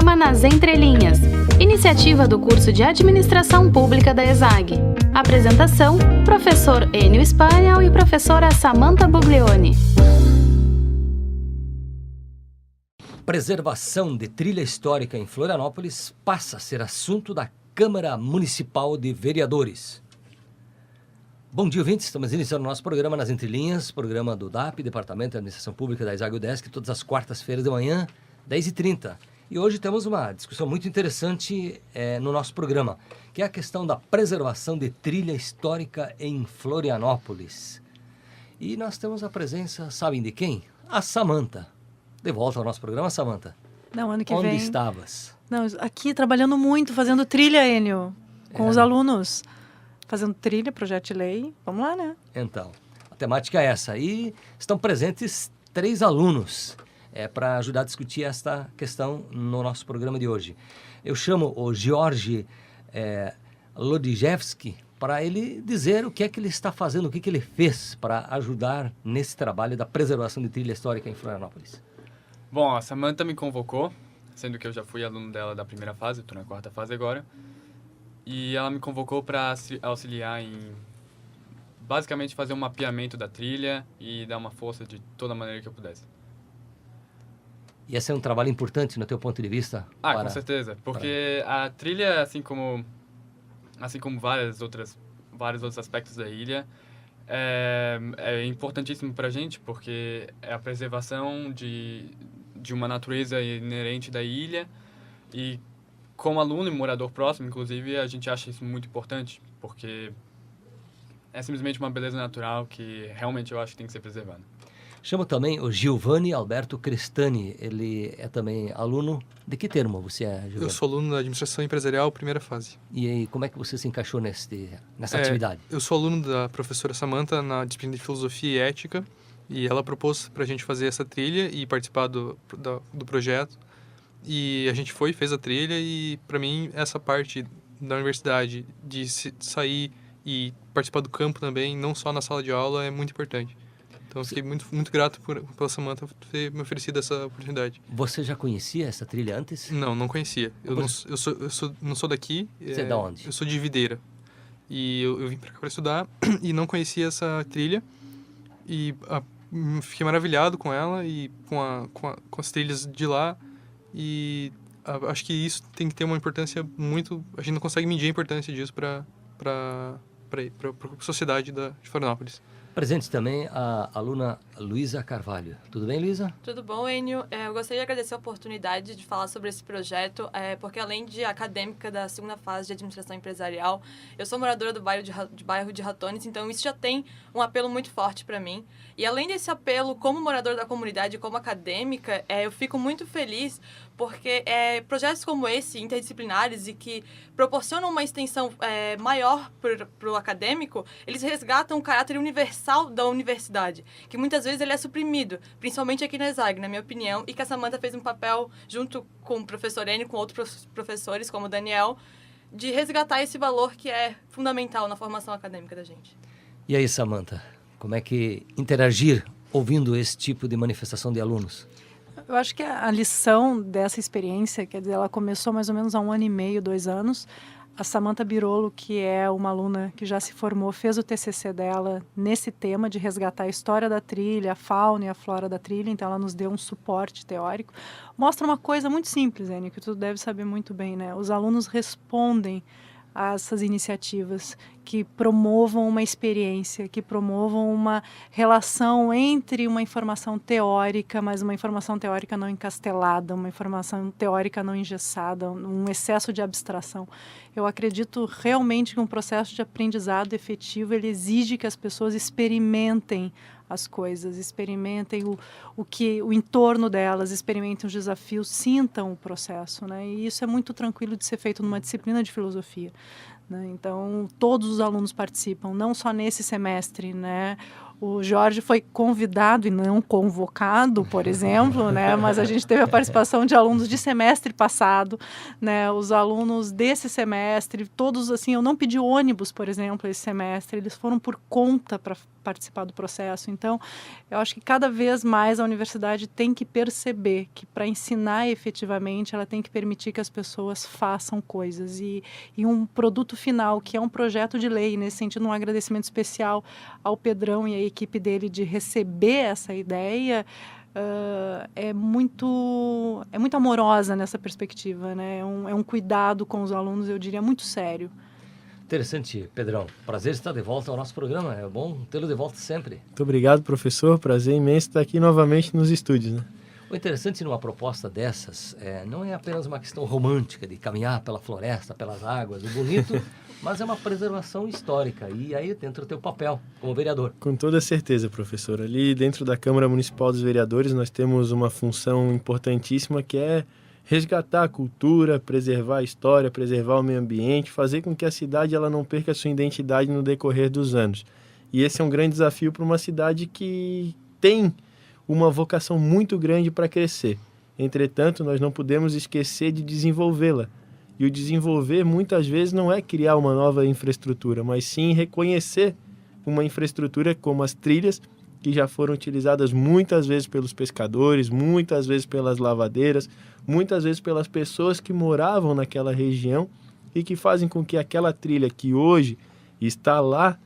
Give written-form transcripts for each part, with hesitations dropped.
programa Nas Entrelinhas, iniciativa do curso de Administração Pública da ESAG. Apresentação, professor Enio Spaniel e professora Samantha Buglioni. Preservação de trilha histórica em Florianópolis passa a ser assunto da Câmara Municipal de Vereadores. Bom dia, ouvintes. Estamos iniciando o nosso programa Nas Entrelinhas, programa do DAP, Departamento de Administração Pública da ESAG UDESC, todas as quartas-feiras de manhã, 10h30. E hoje temos uma discussão muito interessante no nosso programa, que é a questão da preservação de trilha histórica em Florianópolis. E nós temos a presença, sabem de quem? A Samantha. De volta ao nosso programa, Samantha. Não, ano que Onde vem... estavas? Não, aqui trabalhando muito, fazendo trilha, Enio, com os alunos. Fazendo trilha, projeto de lei. Vamos lá, né? Então, a temática é essa. E estão presentes 3 alunos para ajudar a discutir esta questão no nosso programa de hoje. Eu chamo o George Lodijewski para ele dizer o que é que ele está fazendo, o que ele fez para ajudar nesse trabalho da preservação de trilha histórica em Florianópolis. Bom, a Samantha me convocou, sendo que eu já fui aluno dela da primeira fase, estou na 4ª fase agora. E ela me convocou para auxiliar em, basicamente, fazer um mapeamento da trilha e dar uma força de toda maneira que eu pudesse. E esse é um trabalho importante no teu ponto de vista? Com certeza, porque a trilha, assim como vários outros aspectos da ilha, é importantíssimo para a gente, porque é a preservação de uma natureza inerente da ilha. E como aluno e morador próximo, inclusive, a gente acha isso muito importante, porque é simplesmente uma beleza natural que realmente eu acho que tem que ser preservada. Chamo também o Giovanni Alberto Crestani. Ele é também aluno... De que termo você é, Giovanni? Eu sou aluno da Administração Empresarial, primeira fase. E aí, como é que você se encaixou nessa atividade? Eu sou aluno da professora Samantha na disciplina de Filosofia e Ética, e ela propôs para a gente fazer essa trilha e participar do projeto. E a gente fez a trilha, e para mim essa parte da universidade de sair e participar do campo também, não só na sala de aula, é muito importante. Então eu fiquei muito grato pela Samantha ter me oferecido essa oportunidade. Você já conhecia essa trilha antes? Não conhecia. Eu não sou daqui. Você é da onde? Eu sou de Videira. E eu vim para cá para estudar e não conhecia essa trilha. E fiquei maravilhado com ela e com as trilhas de lá. E acho que isso tem que ter uma importância muito... A gente não consegue medir a importância disso para a sociedade de Florianópolis. Presente também a aluna Luísa Carvalho. Tudo bem, Luísa? Tudo bom, Enio. Eu gostaria de agradecer a oportunidade de falar sobre esse projeto, porque além de acadêmica da 2ª fase de administração empresarial, eu sou moradora do bairro de Ratones, então isso já tem um apelo muito forte para mim. E além desse apelo, como moradora da comunidade e como acadêmica, eu fico muito feliz porque projetos como esse, interdisciplinares e que proporcionam uma extensão maior para o acadêmico, eles resgatam o caráter universal da universidade, que muitas vezes ele é suprimido, principalmente aqui na ESAG, na minha opinião, e que a Samantha fez um papel, junto com o professor Enio, com outros professores, como o Daniel, de resgatar esse valor que é fundamental na formação acadêmica da gente. E aí, Samantha, como é que interagir ouvindo esse tipo de manifestação de alunos? Eu acho que a lição dessa experiência, quer dizer, ela começou mais ou menos há 1 ano e meio, 2 anos. A Samantha Birolo, que é uma aluna que já se formou, fez o TCC dela nesse tema de resgatar a história da trilha, a fauna e a flora da trilha, então ela nos deu um suporte teórico. Mostra uma coisa muito simples, Enio, que tu deve saber muito bem, né? Os alunos respondem a essas iniciativas que promovam uma experiência, que promovam uma relação entre uma informação teórica, mas uma informação teórica não encastelada, uma informação teórica não engessada, um excesso de abstração. Eu acredito realmente que um processo de aprendizado efetivo, ele exige que as pessoas experimentem as coisas, experimentem o entorno delas, experimentem os desafios, sintam o processo, né? E isso é muito tranquilo de ser feito numa disciplina de filosofia, né? Então, todos os alunos participam, não só nesse semestre, né? O Jorge foi convidado e não convocado, por exemplo, né? Mas a gente teve a participação de alunos de semestre passado, né? Os alunos desse semestre, todos assim, eu não pedi ônibus, por exemplo, esse semestre, eles foram por conta participar do processo. Então, eu acho que cada vez mais a universidade tem que perceber que para ensinar efetivamente, ela tem que permitir que as pessoas façam coisas. E um produto final, que é um projeto de lei, nesse sentido, um agradecimento especial ao Pedrão e à equipe dele de receber essa ideia, é muito amorosa nessa perspectiva, né? É um cuidado com os alunos, eu diria, muito sério. Interessante, Pedrão. Prazer estar de volta ao nosso programa. É bom tê-lo de volta sempre. Muito obrigado, professor. Prazer imenso estar aqui novamente nos estúdios, né? O interessante numa proposta dessas não é apenas uma questão romântica de caminhar pela floresta, pelas águas, o bonito, mas é uma preservação histórica. E aí dentro do teu papel como vereador. Com toda certeza, professor. Ali dentro da Câmara Municipal dos Vereadores nós temos uma função importantíssima que é resgatar a cultura, preservar a história, preservar o meio ambiente, fazer com que a cidade ela não perca a sua identidade no decorrer dos anos. E esse é um grande desafio para uma cidade que tem uma vocação muito grande para crescer. Entretanto, nós não podemos esquecer de desenvolvê-la. E o desenvolver, muitas vezes, não é criar uma nova infraestrutura, mas sim reconhecer uma infraestrutura como as trilhas, que já foram utilizadas muitas vezes pelos pescadores, muitas vezes pelas lavadeiras, muitas vezes pelas pessoas que moravam naquela região e que fazem com que aquela trilha que hoje está lá,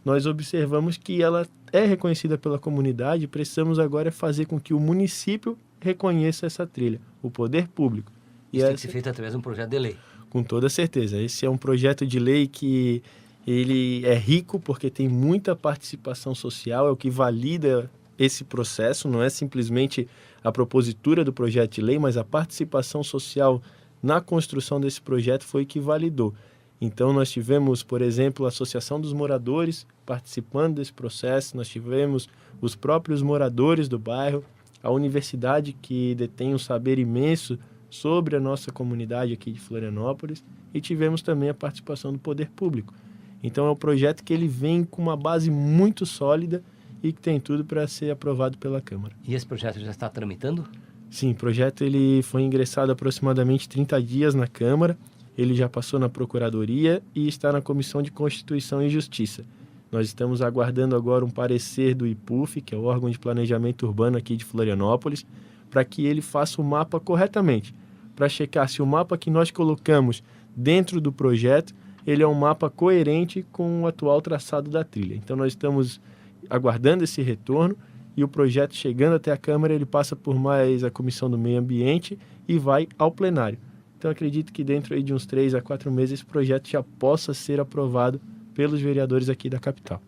nós observamos que ela é reconhecida pela comunidade. Precisamos agora fazer com que o município reconheça essa trilha, o poder público. Isso tem que ser feito através de um projeto de lei. Com toda certeza. Esse é um projeto de lei que ele é rico porque tem muita participação social, é o que valida esse processo, não é simplesmente a propositura do projeto de lei, mas a participação social na construção desse projeto foi que validou. Então, nós tivemos, por exemplo, a Associação dos Moradores participando desse processo, nós tivemos os próprios moradores do bairro, a universidade que detém um saber imenso sobre a nossa comunidade aqui de Florianópolis, e tivemos também a participação do poder público. Então, é um projeto que ele vem com uma base muito sólida e que tem tudo para ser aprovado pela Câmara. E esse projeto já está tramitando? Sim, o projeto ele foi ingressado há aproximadamente 30 dias na Câmara, ele já passou na Procuradoria e está na Comissão de Constituição e Justiça. Nós estamos aguardando agora um parecer do IPUF, que é o órgão de planejamento urbano aqui de Florianópolis, para que ele faça o mapa corretamente, para checar se o mapa que nós colocamos dentro do projeto, ele é um mapa coerente com o atual traçado da trilha. Então nós estamos aguardando esse retorno e o projeto chegando até a Câmara, ele passa por mais a Comissão do Meio Ambiente e vai ao plenário. Então acredito que dentro aí de uns 3 a 4 meses esse projeto já possa ser aprovado pelos vereadores aqui da capital.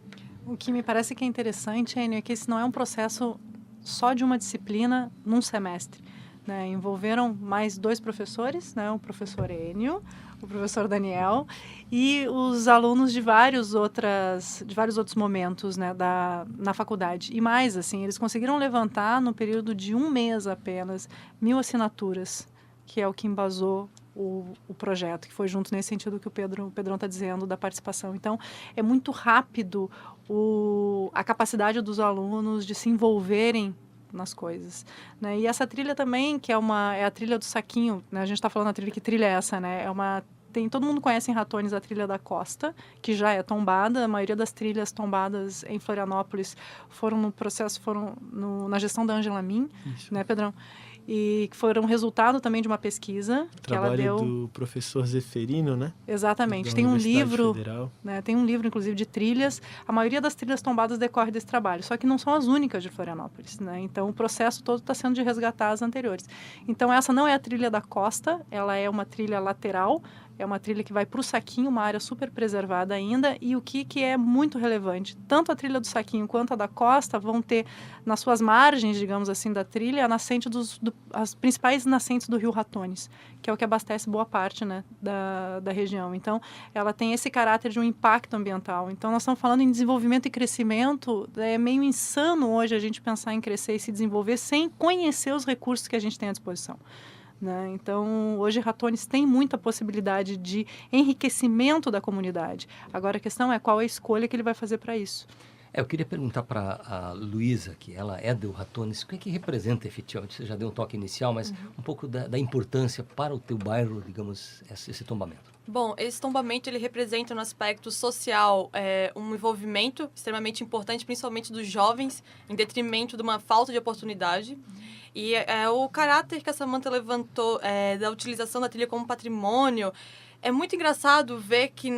O que me parece que é interessante, Enio, é que esse não é um processo só de uma disciplina num semestre, né? Envolveram mais 2 professores, né? O professor Enio, o professor Daniel e os alunos de vários outros momentos, né, na faculdade. E mais, assim, eles conseguiram levantar no período de 1 mês apenas 1.000 assinaturas, que é o que embasou o projeto, que foi junto nesse sentido que o Pedrão está dizendo, da participação. Então, é muito rápido a capacidade dos alunos de se envolverem nas coisas, né? E essa trilha também, que é a trilha do saquinho, né? A gente está falando a trilha, que trilha é essa, né? Todo mundo conhece em Ratones a trilha da Costa, que já é tombada. A maioria das trilhas tombadas em Florianópolis foram na gestão da Ângela Min, né, Pedrão? E que foram resultado também de uma pesquisa que ela deu. Do professor Zeferino, né? Exatamente. Tem um livro, né? Tem um livro, inclusive, de trilhas. A maioria das trilhas tombadas decorre desse trabalho, só que não são as únicas de Florianópolis, né? Então, o processo todo está sendo de resgatar as anteriores. Então, essa não é a trilha da Costa, ela é uma trilha lateral, é uma trilha que vai para o Saquinho, uma área super preservada ainda. E o que é muito relevante, tanto a trilha do Saquinho quanto a da Costa vão ter nas suas margens, digamos assim, da trilha, a nascente as principais nascentes do rio Ratones, que é o que abastece boa parte, né, da região. Então, ela tem esse caráter de um impacto ambiental. Então, nós estamos falando em desenvolvimento e crescimento. É meio insano hoje a gente pensar em crescer e se desenvolver sem conhecer os recursos que a gente tem à disposição, né? Então, hoje Ratones tem muita possibilidade de enriquecimento da comunidade. Agora, a questão é qual é a escolha que ele vai fazer para isso. Eu queria perguntar para a Luísa, que ela é do Ratones, o que é que representa efetivamente? Você já deu um toque inicial, mas um pouco da importância para o teu bairro, digamos, esse tombamento. Bom, esse tombamento ele representa no aspecto social um envolvimento extremamente importante, principalmente dos jovens, em detrimento de uma falta de oportunidade. E o caráter que a Samantha levantou da utilização da trilha como patrimônio, é muito engraçado ver que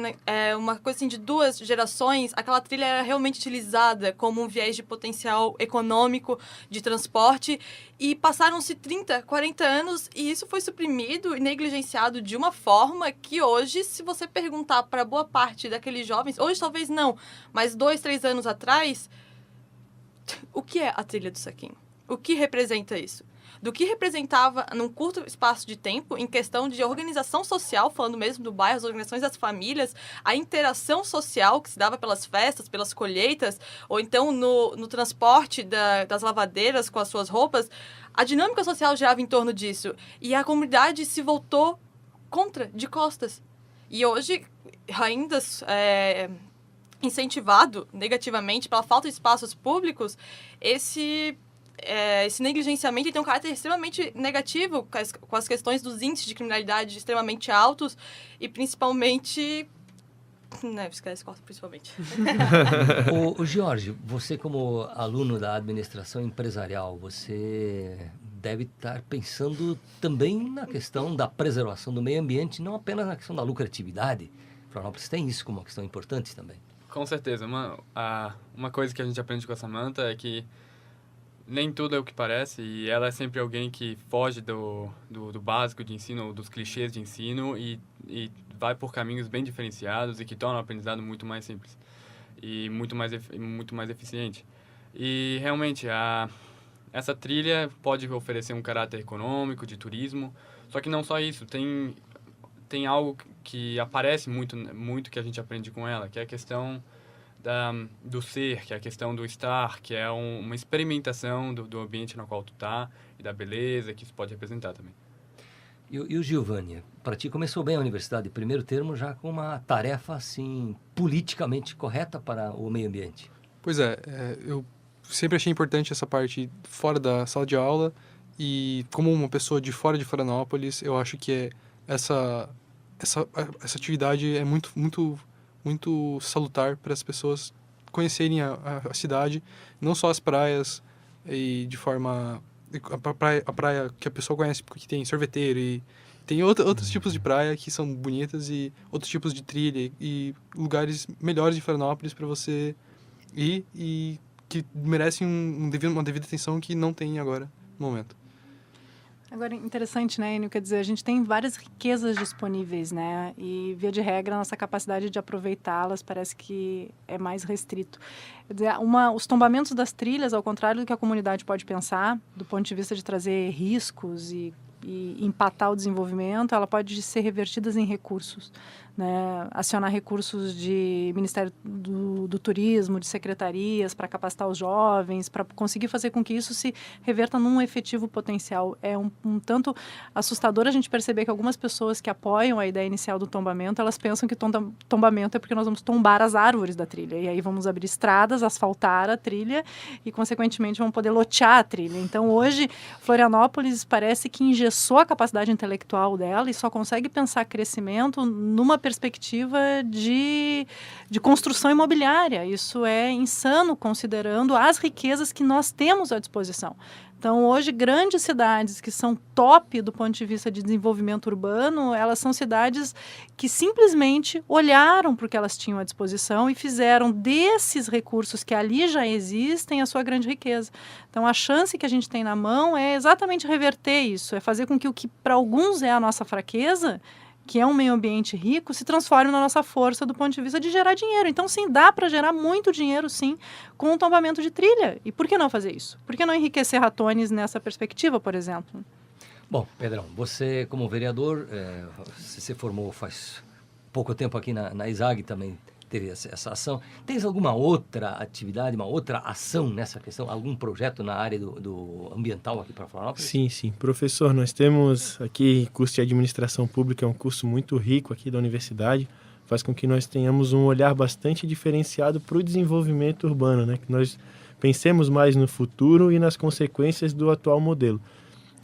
uma coisa assim, de 2 gerações, aquela trilha era realmente utilizada como um viés de potencial econômico, de transporte, e passaram-se 30, 40 anos e isso foi suprimido e negligenciado de uma forma que hoje, se você perguntar para boa parte daqueles jovens, hoje talvez não, mas 2, 3 anos atrás, o que é a trilha do Saquinho? O que representa isso? Do que representava num curto espaço de tempo, em questão de organização social, falando mesmo do bairro, as organizações das famílias, a interação social que se dava pelas festas, pelas colheitas, ou então no transporte das lavadeiras com as suas roupas, a dinâmica social girava em torno disso. E a comunidade se voltou contra, de costas. E hoje, ainda incentivado negativamente pela falta de espaços públicos, esse negligenciamento tem um caráter extremamente negativo com as questões dos índices de criminalidade extremamente altos e principalmente... principalmente. O Jorge, você como aluno da administração empresarial, você deve estar pensando também na questão da preservação do meio ambiente, não apenas na questão da lucratividade. Florianópolis tem isso como uma questão importante também. Com certeza. Uma coisa que a gente aprende com a Samantha é que nem tudo é o que parece, e ela é sempre alguém que foge do básico de ensino, dos clichês de ensino, e vai por caminhos bem diferenciados e que tornam o aprendizado muito mais simples e muito mais eficiente. E, realmente, essa trilha pode oferecer um caráter econômico, de turismo, só que não só isso, tem algo que aparece muito que a gente aprende com ela, que é a questão do ser, que é a questão do estar, que é uma experimentação do ambiente no qual tu tá e da beleza que isso pode representar também. E o Giovanni, para ti começou bem a universidade, primeiro termo, já com uma tarefa assim politicamente correta para o meio ambiente. Pois é, eu sempre achei importante essa parte fora da sala de aula, e como uma pessoa de fora de Florianópolis, eu acho que essa atividade é muito, muito, muito salutar para as pessoas conhecerem a cidade, não só as praias, e de forma... A praia que a pessoa conhece, porque tem sorveteiro e tem outros tipos de praia que são bonitas, e outros tipos de trilha e lugares melhores de Florianópolis para você ir, e que merecem uma devida atenção que não tem agora no momento. Agora, interessante, né, Enio? Quer dizer, a gente tem várias riquezas disponíveis, né? E, via de regra, a nossa capacidade de aproveitá-las parece que é mais restrito. Quer dizer, os tombamentos das trilhas, ao contrário do que a comunidade pode pensar, do ponto de vista de trazer riscos e empatar o desenvolvimento, ela pode ser revertidas em recursos, né? Acionar recursos de Ministério do Turismo, de secretarias, para capacitar os jovens, para conseguir fazer com que isso se reverta num efetivo potencial. É um tanto assustador a gente perceber que algumas pessoas que apoiam a ideia inicial do tombamento, elas pensam que tombamento é porque nós vamos tombar as árvores da trilha, e aí vamos abrir estradas, asfaltar a trilha e, consequentemente, vamos poder lotear a trilha. Então, hoje, Florianópolis parece que engessou a capacidade intelectual dela e só consegue pensar crescimento numa perspectiva de construção imobiliária. Isso é insano, considerando as riquezas que nós temos à disposição. Então, hoje, grandes cidades que são top do ponto de vista de desenvolvimento urbano, elas são cidades que simplesmente olharam para o que elas tinham à disposição e fizeram desses recursos que ali já existem a sua grande riqueza. Então, a chance que a gente tem na mão é exatamente reverter isso, é fazer com que o que para alguns é a nossa fraqueza, que é um meio ambiente rico, se transforme na nossa força do ponto de vista de gerar dinheiro. Então, sim, dá para gerar muito dinheiro, sim, com o tombamento de trilha. E por que não fazer isso? Por que não enriquecer Ratones nessa perspectiva, por exemplo? Bom, Pedrão, você como vereador, você se formou faz pouco tempo aqui na ISAG, também teve essa ação. Tens alguma outra atividade, uma outra ação nessa questão? Algum projeto na área do ambiental aqui para Florianópolis? Sim. Professor, nós temos aqui curso de administração pública, é um curso muito rico aqui da universidade. faz com que nós tenhamos um olhar bastante diferenciado para o desenvolvimento urbano, né? Que nós pensemos mais no futuro e nas consequências do atual modelo.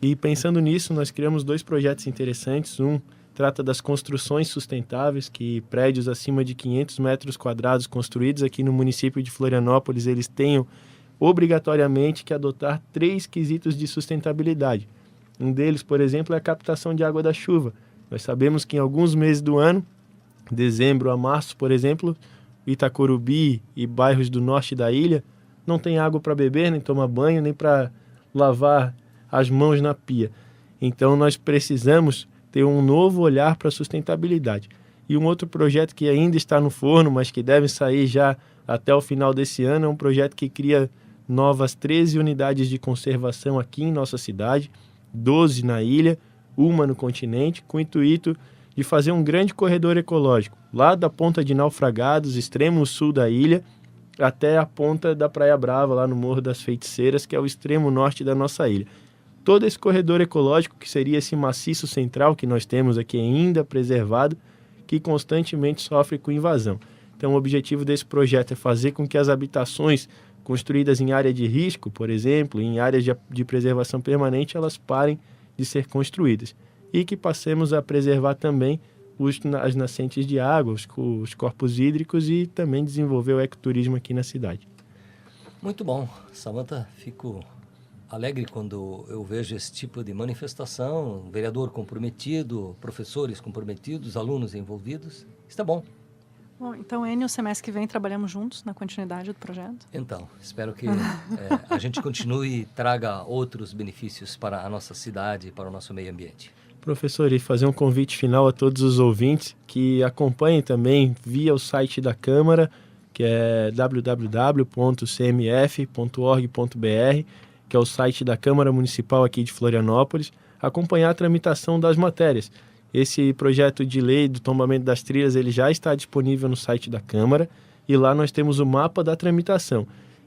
E pensando nisso, nós criamos 2 projetos interessantes. Um trata das construções sustentáveis, que prédios acima de 500 metros quadrados construídos aqui no município de Florianópolis, eles tenham obrigatoriamente que adotar 3 quesitos de sustentabilidade. Um deles, por exemplo, é a captação de água da chuva. Nós sabemos que em alguns meses do ano, dezembro a março, por exemplo, Itacorubi e bairros do norte da ilha não tem água para beber, nem tomar banho, nem para lavar as mãos na pia. Então nós precisamos ter um novo olhar para a sustentabilidade. E um outro projeto que ainda está no forno, mas que deve sair já até o final desse ano, é um projeto que cria novas 13 unidades de conservação aqui em nossa cidade, 12 na ilha, uma no continente, com o intuito de fazer um grande corredor ecológico, lá da ponta de Naufragados, extremo sul da ilha, até a ponta da Praia Brava, lá no Morro das Feiticeiras, que é o extremo norte da nossa ilha. Todo esse corredor ecológico, que seria esse maciço central que nós temos aqui ainda preservado, que constantemente sofre com invasão. Então o objetivo desse projeto é fazer com que as habitações construídas em área de risco, por exemplo, em áreas de preservação permanente, elas parem de ser construídas. E que passemos a preservar também as nascentes de água, os corpos hídricos e também desenvolver o ecoturismo aqui na cidade. Muito bom. Samantha, fico alegre quando eu vejo esse tipo de manifestação, vereador comprometido, professores comprometidos, alunos envolvidos. Está bom. Bom, então, Enio, o semestre que vem trabalhamos juntos na continuidade do projeto? Então, espero que a gente continue e traga outros benefícios para a nossa cidade e para o nosso meio ambiente. Professor, e fazer um convite final a todos os ouvintes que acompanhem também via o site da Câmara, que é www.cmf.org.br, que é o site da Câmara Municipal aqui de Florianópolis, acompanhar a tramitação das matérias. Esse projeto de lei do tombamento das trilhas, ele já está disponível no site da Câmara e lá nós temos o mapa da tramitação.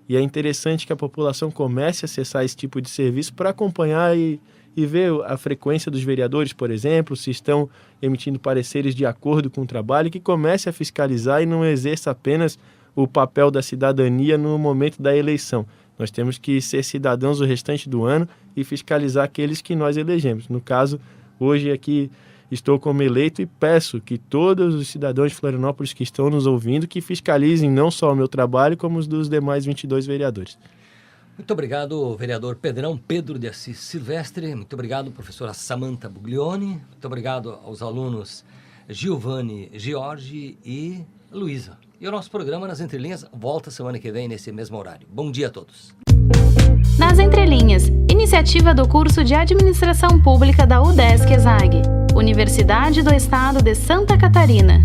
E é interessante que a população comece a acessar esse tipo de serviço para acompanhar e ver a frequência dos vereadores, por exemplo, se estão emitindo pareceres de acordo com o trabalho, que comece a fiscalizar e não exerça apenas o papel da cidadania no momento da eleição. Nós temos que ser cidadãos o restante do ano e fiscalizar aqueles que nós elegemos. No caso, hoje aqui estou como eleito e peço que todos os cidadãos de Florianópolis que estão nos ouvindo que fiscalizem não só o meu trabalho, como os dos demais 22 vereadores. Muito obrigado, vereador Pedro de Assis Silvestre. Muito obrigado, professora Samantha Buglioni. Muito obrigado aos alunos Giovanni, Jorge e Luísa. E o nosso programa Nas Entrelinhas volta semana que vem nesse mesmo horário. Bom dia a todos. Nas Entrelinhas, iniciativa do curso de Administração Pública da UDESC-ESAG, Universidade do Estado de Santa Catarina.